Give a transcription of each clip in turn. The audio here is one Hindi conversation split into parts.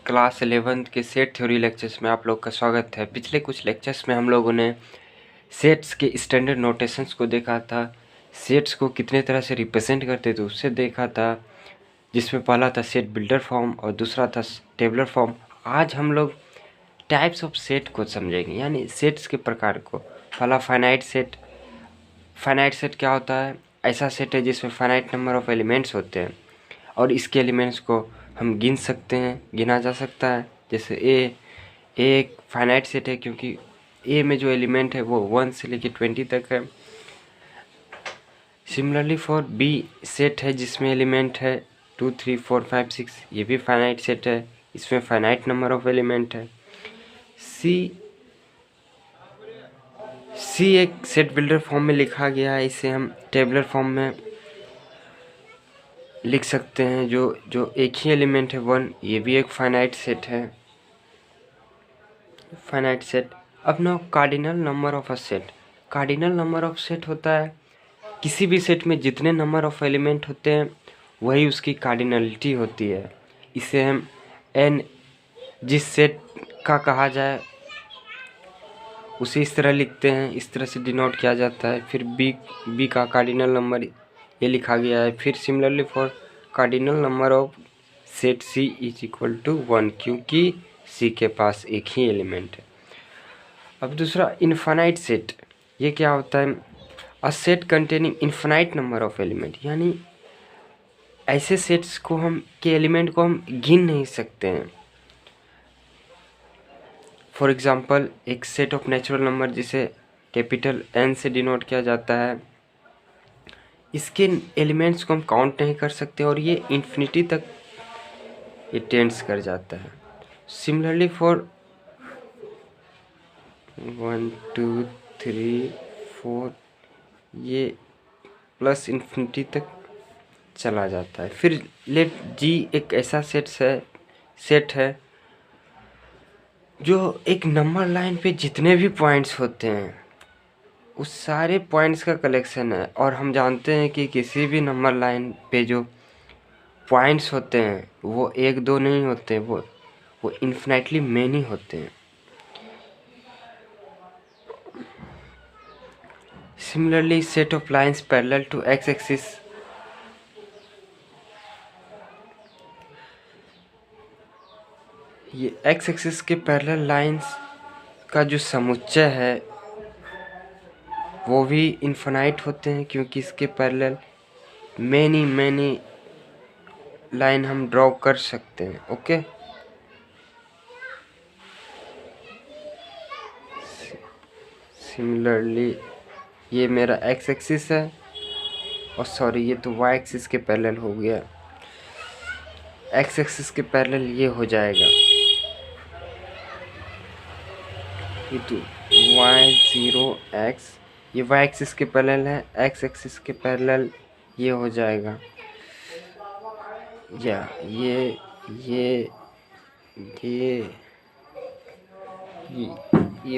क्लास 11th के सेट थ्योरी लेक्चर्स में आप लोग का स्वागत है। पिछले कुछ लेक्चर्स में हम लोगों ने सेट्स के स्टैंडर्ड नोटेशंस को देखा था, सेट्स को कितने तरह से रिप्रेजेंट करते थे उससे देखा था, जिसमें पहला था सेट बिल्डर फॉर्म और दूसरा था टेबलर फॉर्म। आज हम लोग टाइप्स ऑफ सेट को समझेंगे, यानी सेट्स के प्रकार को। पहला फाइनाइट सेट। फाइनाइट सेट क्या होता है? ऐसा सेट है जिसमें फाइनाइट नंबर ऑफ एलिमेंट्स होते हैं और इसके एलिमेंट्स को हम गिन सकते हैं, गिना जा सकता है। जैसे ए एक फाइनाइट सेट है क्योंकि ए में जो एलिमेंट है वो 1 से लेकर 20 तक है। सिमिलरली फॉर बी सेट है जिसमें एलिमेंट है 2 3 4 5 6, ये भी फाइनाइट सेट है, इसमें फाइनाइट नंबर ऑफ एलिमेंट है। सी एक सेट बिल्डर फॉर्म में लिखा गया है, इसे हम टेबलर फॉर्म में लिख सकते हैं। जो एक ही एलिमेंट है 1, ये भी एक फाइनाइट सेट है, फाइनाइट सेट। अब ना cardinal number of a set. Cardinal number of set होता है किसी भी सेट में जितने नंबर ऑफ एलिमेंट होते हैं वही उसकी कार्डिनलिटी होती है। इसे हम एन जिस सेट का कहा जाए उसे इस तरह लिखते हैं, इस तरह से डिनोट किया जाता है। फिर बी का कार्डिनल नंबर ये लिखा गया है। फिर similarly for cardinal number of set C is equal to 1, क्योंकि सी के पास एक ही एलिमेंट है। अब दूसरा इनफाइनाइट सेट, ये क्या होता है? A set containing infinite number of element, यानी ऐसे सेट्स को हम एलिमेंट को हम गिन नहीं सकते हैं। फॉर एग्जाम्पल एक सेट ऑफ नेचुरल नंबर जिसे कैपिटल एन से डिनोट किया जाता है, इसके एलिमेंट्स को हम काउंट नहीं कर सकते और ये इन्फिनिटी तक ये टेंड्स कर जाता है। सिमिलरली फॉर 1 2 3 4 ये प्लस इन्फिनिटी तक चला जाता है। फिर लेट जी एक ऐसा सेट है जो एक नंबर लाइन पे जितने भी पॉइंट्स होते हैं उस सारे पॉइंट्स का कलेक्शन है। और हम जानते हैं कि किसी भी नंबर लाइन पे जो पॉइंट्स होते हैं वो 1 2 नहीं होते, वो इन्फिनाइटली मैनी होते हैं। Similarly set of lines parallel to X axis, ये एक्स एक्सिस के पैरेलल लाइंस का जो समुच्चय है वो भी इन्फिनाइट होते हैं, क्योंकि इसके पैरेलल मैनी लाइन हम ड्रॉ कर सकते हैं। ओके, सिमिलरली ये मेरा एक्स एक्सिस है और सॉरी ये तो वाई एक्सिस के पैरेलल हो गया। एक्स एक्सिस के पैरेलल ये हो जाएगा, ये तो y0x, ये y एक्सिस के पैरेलल है, x एक्सिस के पैरेलल ये हो जाएगा, या ये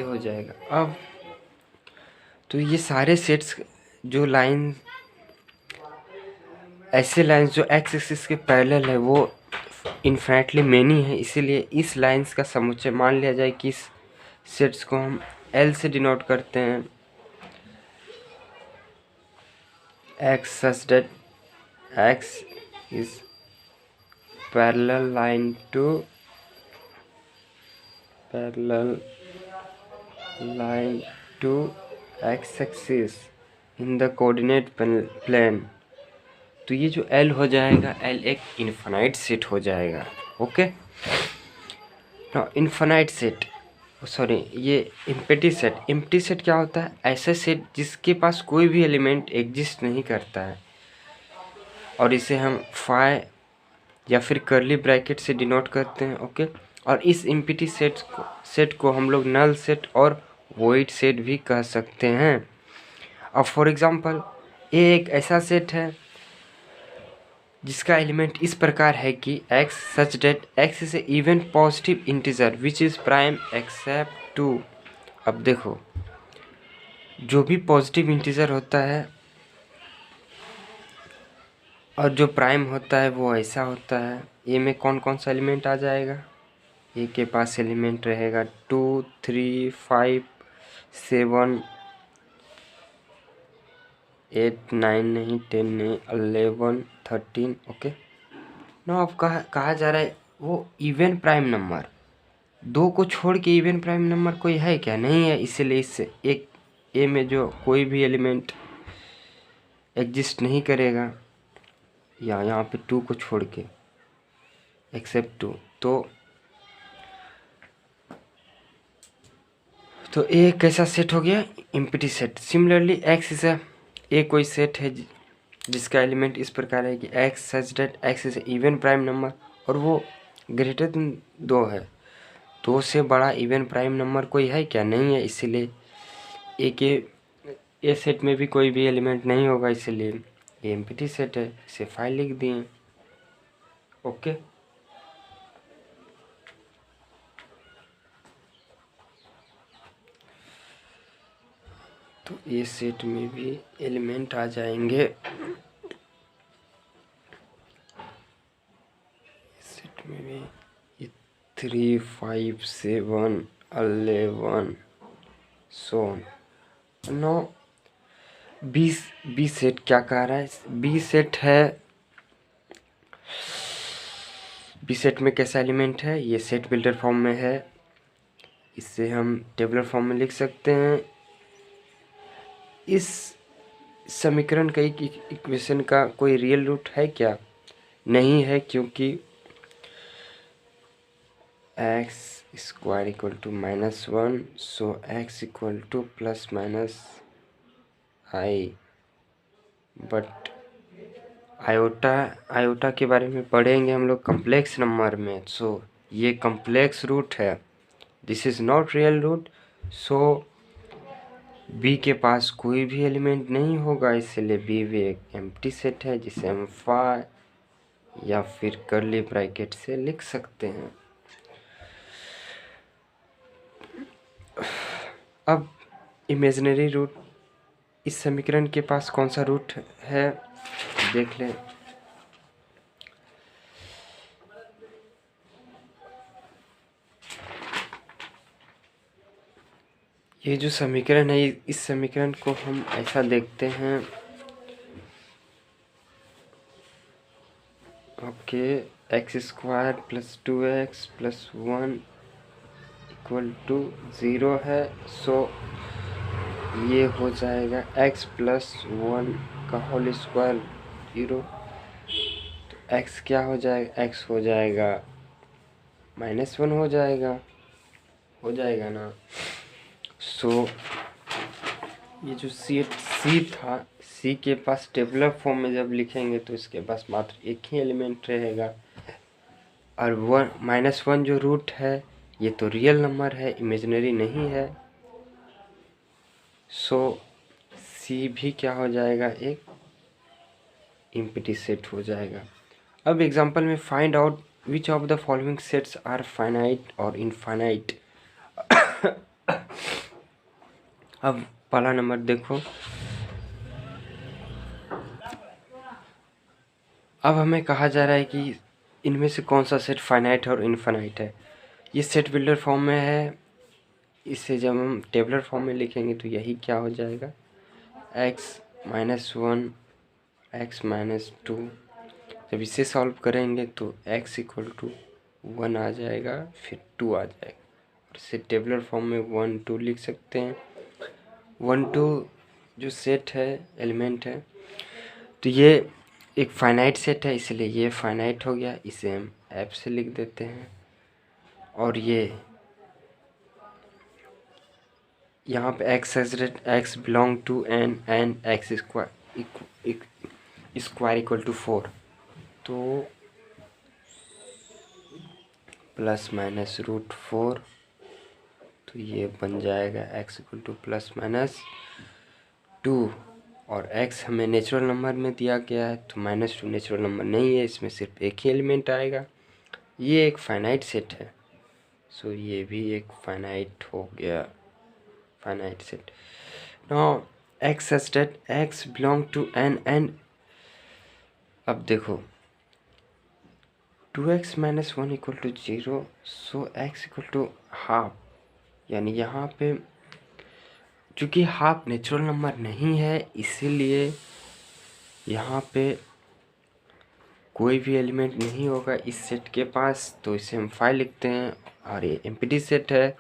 हो जाएगा। अब तो ये सारे सेट्स जो लाइन ऐसे लाइंस जो x एक्सिस के पैरेलल है वो इन्फिनिटली मैनी है, इसीलिए इस लाइंस का समुच्चय मान लिया जाए कि इस सेट्स को हम L से डिनोट करते हैं। X such that X is parallel line to x axis in the coordinate plane। तो ये जो L हो जाएगा, L एक इन्फिनाइट सेट हो जाएगा। ओके, ना इन्फिनाइट सेट, सॉरी ये एम्प्टी सेट। एम्प्टी सेट क्या होता है? ऐसा सेट जिसके पास कोई भी एलिमेंट एग्जिस्ट नहीं करता है और इसे हम फाई या फिर कर्ली ब्रैकेट से डिनोट करते हैं। ओके, और इस एम्प्टी सेट को हम लोग नल सेट और वॉइड सेट भी कह सकते हैं। अब फॉर एग्जांपल ये एक ऐसा सेट है जिसका एलिमेंट इस प्रकार है कि x such that x is a even positive integer which is prime except 2। अब देखो, जो भी पॉजिटिव इंटीजर होता है और जो प्राइम होता है वो ऐसा होता है। ए में कौन कौन सा एलिमेंट आ जाएगा? ए के पास एलिमेंट रहेगा 2 3 5 7 8 9 नहीं 10 नहीं 11 13 ओके। ना अब कहा जा रहा है वो इवन प्राइम नंबर, दो को छोड़ के इवन प्राइम नंबर कोई है क्या? नहीं है, इसलिए इस एक ए में जो कोई भी एलिमेंट एग्जिस्ट नहीं करेगा या यहाँ पे 2 को छोड़ के एक्सेप्ट 2, तो ए कैसा सेट हो गया? Empty set. Similarly x is a कोई सेट है जिसका एलिमेंट इस प्रकार है कि x such that x is even prime number और वो ग्रेटर देन 2 है। 2 से बड़ा इवन प्राइम नंबर कोई है क्या? नहीं है, इसीलिए ए सेट में भी कोई भी एलिमेंट नहीं होगा, इसीलिए ये एम्प्टी सेट है। इसे फाइल लिख दिए। ओके, तो ए सेट में भी एलिमेंट आ जाएंगे। सेट में भी ये 3 5 7 11 सो नो। बी सेट क्या कह रहा है? बी सेट है, बी सेट में कैसा एलिमेंट है? ये सेट बिल्डर फॉर्म में है, इससे हम टेबलर फॉर्म में लिख सकते हैं। इस समीकरण का इक्वेशन का कोई रियल रूट है क्या? नहीं है, क्योंकि X square equal to -1, so X equal to plus minus I. But iota के बारे में पढ़ेंगे हम लोग कम्प्लेक्स नंबर में, सो ये कम्प्लेक्स रूट है, this is not real root. So B के पास कोई भी एलिमेंट नहीं होगा, इसलिए बी भी एक एम्प्टी सेट है जिसे हम फाइ या फिर कर्ली ब्रैकेट से लिख सकते हैं। अब इमेजिनरी रूट, इस समीकरण के पास कौन सा रूट है देख लें। ये जो समीकरण है, इस समीकरण को हम ऐसा देखते हैं। Okay, X square plus 2x plus 1 equal to 0 है। सो ये हो जाएगा x प्लस 1 का होल स्क्वायर 0। तो x क्या हो जाएगा? x हो जाएगा -1 हो जाएगा ना। सो ये जो सी था, सी के पास टेबलर फॉर्म में जब लिखेंगे तो इसके पास मात्र एक ही एलिमेंट रहेगा, और -1 जो रूट है ये तो रियल नंबर है, इमेजिनरी नहीं है। सो सी भी क्या हो जाएगा? एक एम्प्टी सेट हो जाएगा। अब एग्जांपल में find out which of the following sets are finite और इनफाइनाइट। अब पहला नंबर देखो, अब हमें कहा जा रहा है कि इनमें से कौन सा सेट फाइनाइट और इनफाइनाइट है। ये सेट बिल्डर फॉर्म में है, इसे जब हम टेबलर फॉर्म में लिखेंगे तो यही क्या हो जाएगा? x-1 x-2। जब इसे सॉल्व करेंगे तो x इक्वल टू 1 आ जाएगा, फिर 2 आ जाएगा, और इसे टेबलर फॉर्म में 1 2 लिख सकते हैं। 1 2 जो सेट है, एलिमेंट है, तो ये एक फाइनाइट सेट है, इसलिए ये फाइनाइट हो गया, इसे हम f से लिख देते हैं। और ये यहाँ पे x belong to n x square equal to 4, तो प्लस माइनस √4, तो ये बन जाएगा x equal to plus minus 2। और x हमें नेचुरल नंबर में दिया गया है, तो -2 नेचुरल नंबर नहीं है, इसमें सिर्फ एक ही एलिमेंट आएगा। ये एक फाइनाइट सेट है, सो ये भी एक फाइनाइट हो गया, finite set. Now x such that x belong to n and अब देखो 2x minus 1 equal to 0, so x equal to half. यानी यहाँ पे चूँकि हाफ नेचुरल नंबर नहीं है, इसीलिए यहाँ पे कोई भी एलिमेंट नहीं होगा इस सेट के पास, तो इसे हम 5 लिखते हैं। और ये एम्प्टी सेट है,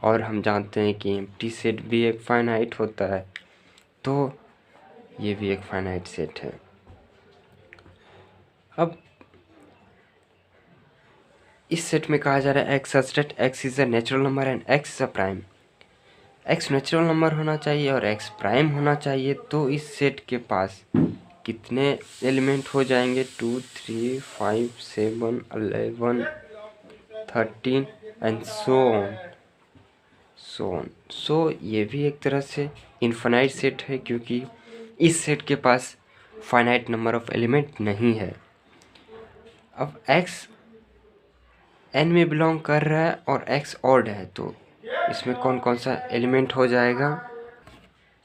और हम जानते हैं कि एम्प्टी सेट भी एक फाइनाइट होता है, तो ये भी एक फाइनाइट सेट है। अब इस सेट में कहा जा रहा है x such that x is a natural number and x is a prime. X natural number होना चाहिए और एक्स प्राइम होना चाहिए, तो इस सेट के पास कितने एलिमेंट हो जाएंगे? 2, 3, 5, 7, 11, 13 एंड सो ऑन। सो ये भी एक तरह से इनफाइनाइट सेट है, क्योंकि इस सेट के पास फाइनाइट नंबर ऑफ एलिमेंट नहीं है। अब x n में बिलोंग कर रहा है और x ऑड है, तो इसमें कौन कौन सा एलिमेंट हो जाएगा?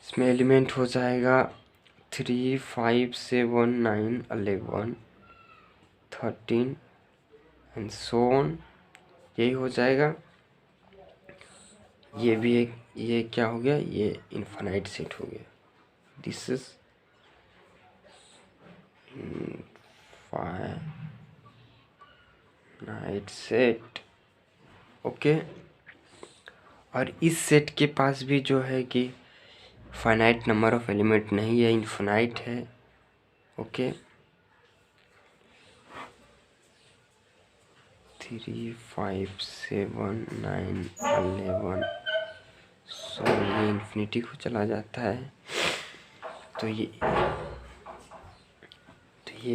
इसमें एलिमेंट हो जाएगा 3, 5, 7, 9, 11, 13 एंड सो ऑन, यही हो जाएगा। ये भी एक, ये क्या हो गया? ये इनफाइनाइट सेट हो गया। This is infinite set, okay. और इस सेट के पास भी जो है कि फाइनाइट नंबर ऑफ एलिमेंट नहीं है, इनफाइनाइट है, ओके। 3, 5, 7, 9, 11, सो ये इन्फिनिटी को चला जाता है, तो ये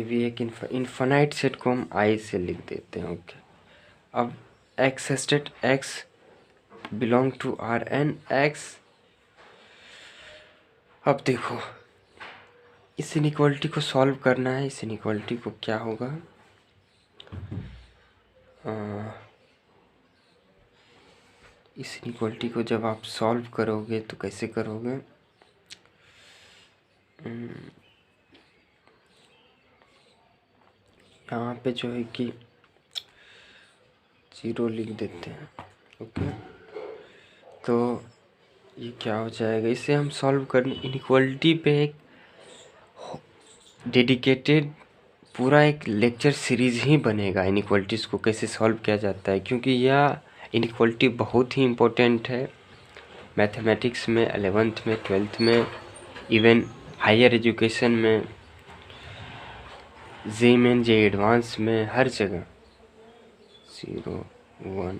भी एक इनफाइनाइट सेट को हम आई से लिख देते हैं, ओके। अब X state X belong to R N X. अब देखो, इस इनइक्वालिटी को सॉल्व करना है। इस इनइक्वालिटी को क्या होगा? इस इनइक्वालिटी को जब आप सॉल्व करोगे तो कैसे करोगे? यहाँ पे जो है कि 0 लिख देते हैं, ओके। तो ये क्या हो जाएगा? इसे हम सॉल्व करने इनइक्वालिटी पे एक डेडिकेटेड पूरा एक लेक्चर सीरीज ही बनेगा, इनइक्वालिटीज़ को कैसे सॉल्व किया जाता है, क्योंकि यह इनइक्वालिटी बहुत ही इम्पोर्टेंट है मैथमेटिक्स में, 11th में, 12th में, इवन हायर एजुकेशन में, जे मेन, जे एडवांस में, हर जगह। 0, 1,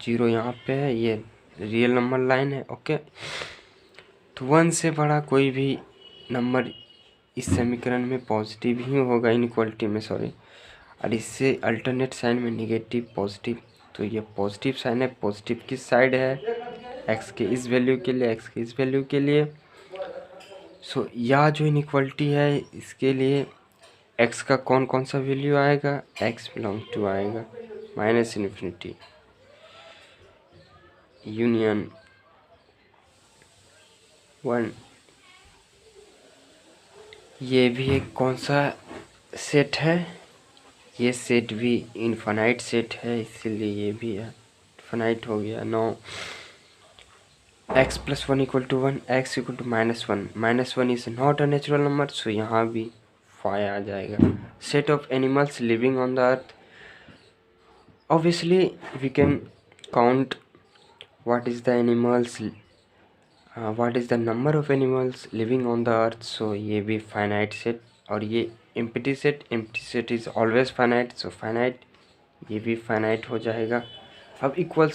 0 यहाँ पे है, ये रियल नंबर लाइन है, ओके। तो 1 से बड़ा कोई भी नंबर इस समीकरण में पॉजिटिव ही होगा, इनइक्वालिटी में, सॉरी। और इससे अल्टरनेट साइन में निगेटिव पॉजिटिव, तो ये पॉजिटिव साइन है। पॉजिटिव किस साइड है? एक्स के इस वैल्यू के लिए, एक्स के इस वैल्यू के लिए। सो यह जो इनइक्वालिटी है, इसके लिए एक्स का कौन कौन सा वैल्यू आएगा? एक्स बिलोंग टू आएगा माइनस इन्फिनिटी यूनियन 1। ये भी एक कौन सा सेट है? ये सेट भी इनफाइनाइट सेट है, इसीलिए ये भी है इनफाइनाइट हो गया। 9 x plus 1 equal to 1, x equal to -1, -1 is not a natural number, so यहाँ भी 5 आ जाएगा। Set of animals living on the earth, obviously we can count what is the animals, what is the number of animals living on the earth, so ये भी finite set। और ये empty set is always finite, so finite, ये भी finite हो जाएगा। अब equal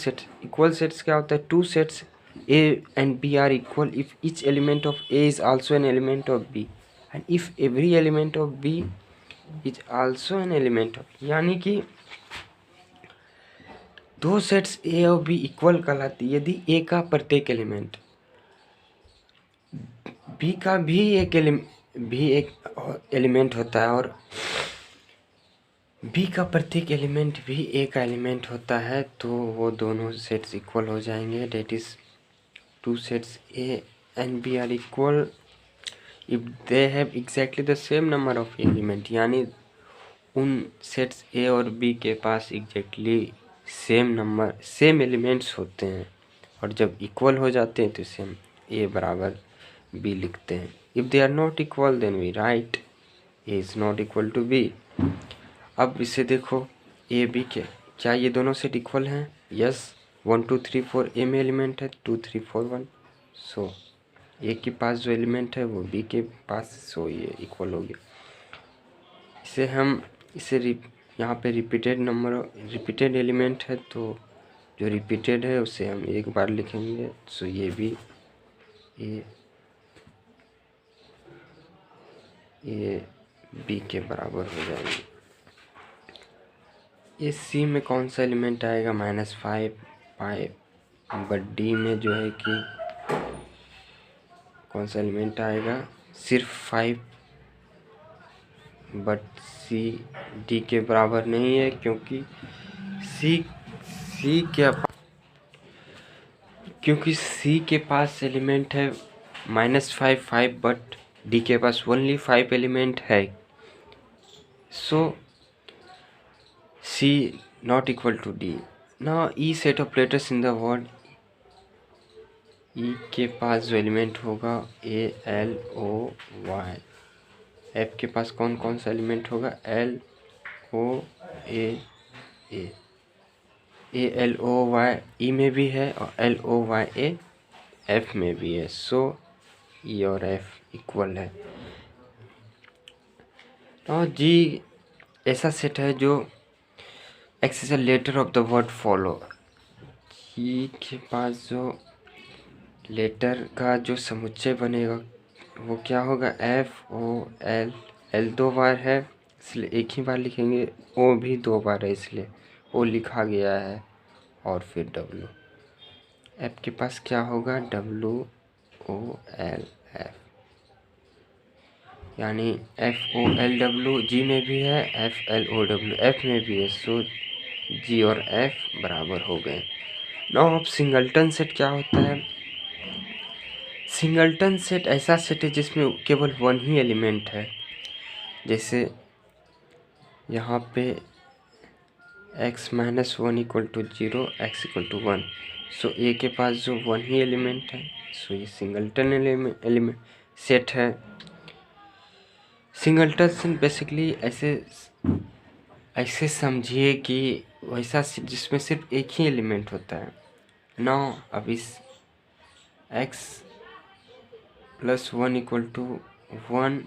sets क्या होता है? 2 sets A and B are equal if each element of A is also an element of B and if every element of B is also an element of, यानी कि 2 सेट्स ए और बी इक्वल कहलाती है यदि ए का प्रत्येक एलिमेंट बी का भी एक एलिमेंट होता है और बी का प्रत्येक एलिमेंट भी ए का एलिमेंट होता है, तो वो दोनों सेट्स इक्वल हो जाएंगे। That is 2 sets A and B are equal if they have exactly the same number of element, यानी उन सेट्स ए और बी के पास एग्जैक्टली सेम एलिमेंट्स होते हैं, और जब इक्वल हो जाते हैं तो इसे हम ए बराबर बी लिखते हैं। If they are not equal then we write A is not equal to B. अब इसे देखो, ए बी के क्या ये दोनों सेट इक्वल हैं? यस, 1 2 3 4 ए में एलिमेंट है, 2 3 4 1, सो ए के पास जो एलिमेंट है वो बी के पास, सो ये इक्वल हो गया। यहाँ पे रिपीटेड एलिमेंट है, तो जो रिपीटेड है उसे हम एक बार लिखेंगे, सो ये भी ए बी के बराबर हो जाएगी। ये सी में कौन सा एलिमेंट आएगा? -5 बट डी में जो है कि कौन सा एलिमेंट आएगा? सिर्फ 5, बट सी डी के बराबर नहीं है, क्योंकि सी के पास एलिमेंट है -5 बट डी के पास ओनली 5 एलिमेंट है, so C not equal to D. Now E set of letters in the word, E के पास जो एलिमेंट होगा A L O Y, F के पास कौन कौन सा एलिमेंट होगा? L O A L O Y E में भी है और L O Y A F में भी है, सो ई और एफ इक्वल है। और जी ऐसा सेट है जो X is a letter of the word follow, E के पास जो लेटर का जो समुच्चय बनेगा वो क्या होगा? एफ ओ एल, एल 2 बार है इसलिए एक ही बार लिखेंगे, ओ भी 2 बार है इसलिए ओ लिखा गया है, और फिर डब्लू। एफ के पास क्या होगा? डब्लू ओ एल एफ, यानी F O L W G में भी है, F L O W F में भी है, सो जी और एफ बराबर हो गए। नाउ अब सिंगल्टन सेट क्या होता है? सिंगल्टन सेट ऐसा सेट है जिसमें केवल 1 ही एलिमेंट है, जैसे यहाँ पे x - 1 = 0, x = 1, सो ए के पास जो 1 ही एलिमेंट है, सो ये सिंगल्टन एलिमेंट सेट है। सिंगल्टन सेट बेसिकली ऐसे समझिए कि वैसा सेट जिसमें सिर्फ एक ही एलिमेंट होता है। नाउ अब इस x + 1 = 1,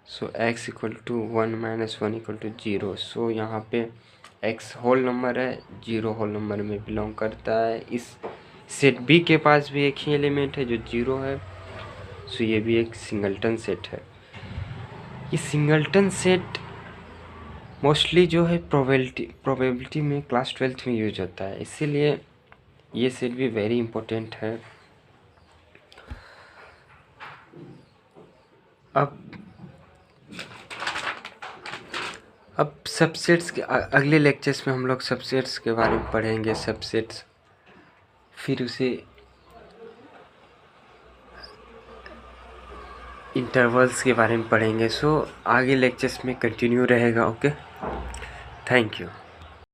सो x = 1 - 1 = 0, सो यहाँ पे x होल नंबर है, 0 होल नंबर में बिलोंग करता है। इस सेट बी के पास भी एक ही एलिमेंट है जो 0 है, सो ये भी एक सिंगल्टन सेट है। ये सिंगल्टन सेट मोस्टली जो है प्रोबेबिलिटी में क्लास 12th में यूज होता है, इसीलिए ये सेट भी वेरी इंपॉर्टेंट है। अब सबसेट्स के अगले लेक्चर्स में हम लोग सबसेट्स के बारे में पढ़ेंगे, सबसेट्स, फिर उसे इंटरवल्स के बारे में पढ़ेंगे। सो आगे लेक्चर्स में कंटिन्यू रहेगा। Okay, thank you.